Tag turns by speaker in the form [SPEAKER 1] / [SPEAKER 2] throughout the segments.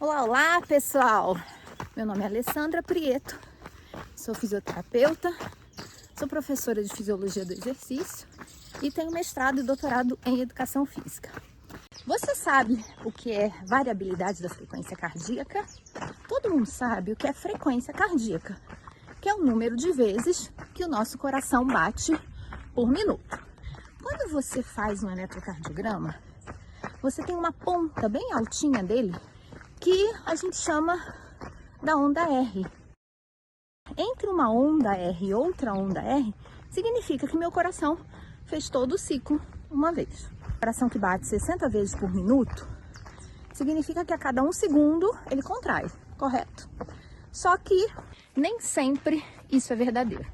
[SPEAKER 1] Olá, olá pessoal! Meu nome é Alessandra Prieto, sou fisioterapeuta, sou professora de Fisiologia do Exercício e tenho mestrado e doutorado em Educação Física. Você sabe o que é variabilidade da frequência cardíaca? Todo mundo sabe o que é frequência cardíaca, que é o número de vezes que o nosso coração bate por minuto. Quando você faz um eletrocardiograma, você tem uma ponta bem altinha dele que a gente chama da onda R. Entre uma onda R e outra onda R, significa que meu coração fez todo o ciclo uma vez. O coração que bate 60 vezes por minuto, significa que a cada 1 segundo ele contrai, correto? Só que nem sempre isso é verdadeiro.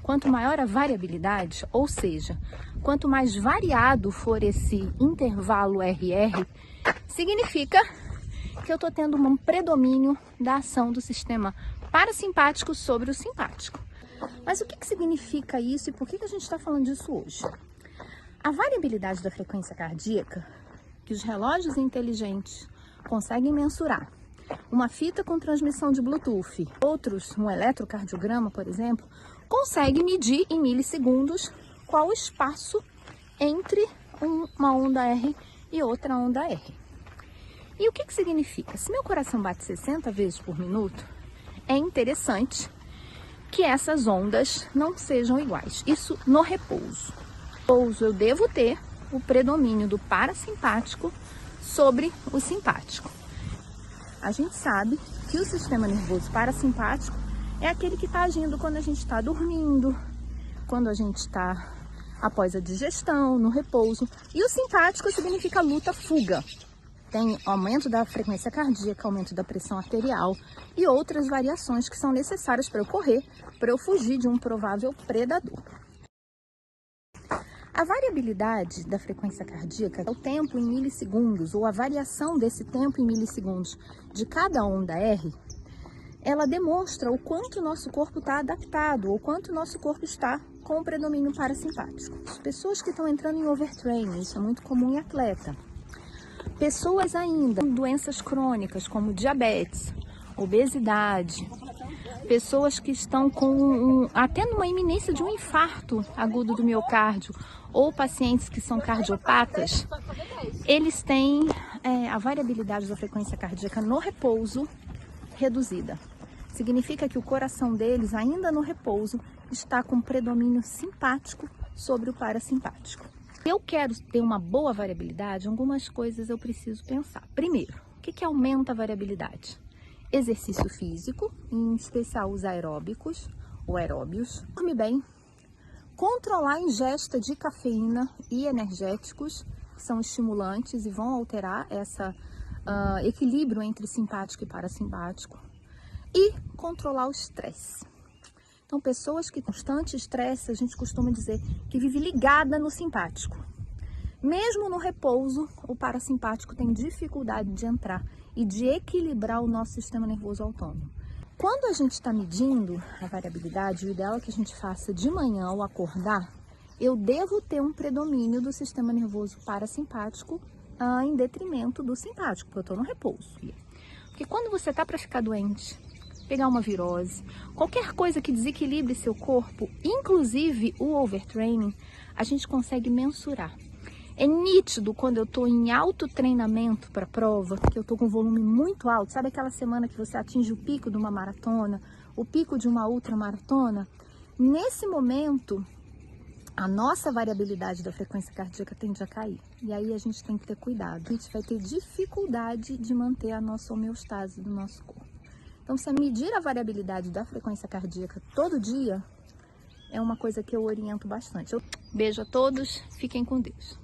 [SPEAKER 1] Quanto maior a variabilidade, ou seja, quanto mais variado for esse intervalo RR, significa que eu estou tendo um predomínio da ação do sistema parasimpático sobre o simpático. Mas o que significa isso e por que a gente está falando disso hoje? A variabilidade da frequência cardíaca, que os relógios inteligentes conseguem mensurar, uma fita com transmissão de Bluetooth, outros, um eletrocardiograma, por exemplo, consegue medir em milissegundos qual o espaço entre uma onda R e outra onda R. E o que significa? Se meu coração bate 60 vezes por minuto, é interessante que essas ondas não sejam iguais. Isso no repouso. No repouso eu devo ter o predomínio do parasimpático sobre o simpático. A gente sabe que o sistema nervoso parasimpático é aquele que está agindo quando a gente está dormindo, quando a gente está após a digestão, no repouso. E o simpático significa luta, fuga. Tem aumento da frequência cardíaca, aumento da pressão arterial e outras variações que são necessárias para eu correr, para eu fugir de um provável predador. A variabilidade da frequência cardíaca é o tempo em milissegundos, ou a variação desse tempo em milissegundos de cada onda R. Ela demonstra o quanto o nosso corpo está adaptado, ou quanto o nosso corpo está com o predomínio parasimpático. As pessoas que estão entrando em overtraining, isso é muito comum em atleta. Pessoas ainda com doenças crônicas como diabetes, obesidade, pessoas que estão com até numa iminência de um infarto agudo do miocárdio, ou pacientes que são cardiopatas, eles têm a variabilidade da frequência cardíaca no repouso reduzida. Significa que o coração deles, ainda no repouso, está com predomínio simpático sobre o parasimpático. Se eu quero ter uma boa variabilidade, algumas coisas eu preciso pensar. Primeiro, o que aumenta a variabilidade? Exercício físico, em especial os aeróbicos ou aeróbios. Dormir bem, controlar a ingesta de cafeína e energéticos, que são estimulantes e vão alterar esse equilíbrio entre simpático e parasimpático. E controlar o estresse. Então, pessoas que constante estresse, a gente costuma dizer que vive ligada no simpático. Mesmo no repouso, o parasimpático tem dificuldade de entrar e de equilibrar o nosso sistema nervoso autônomo. Quando a gente está medindo a variabilidade, o ideal é que a gente faça de manhã ao acordar, eu devo ter um predomínio do sistema nervoso parasimpático em detrimento do simpático, porque eu estou no repouso. Porque quando você está para ficar doente, pegar uma virose, qualquer coisa que desequilibre seu corpo, inclusive o overtraining, a gente consegue mensurar. É nítido quando eu estou em alto treinamento para prova, que eu estou com volume muito alto, sabe aquela semana que você atinge o pico de uma maratona, o pico de uma ultramaratona? Nesse momento, a nossa variabilidade da frequência cardíaca tende a cair. E aí a gente tem que ter cuidado. A gente vai ter dificuldade de manter a nossa homeostase do nosso corpo. Então, se medir a variabilidade da frequência cardíaca todo dia, é uma coisa que eu oriento bastante. Beijo a todos, fiquem com Deus.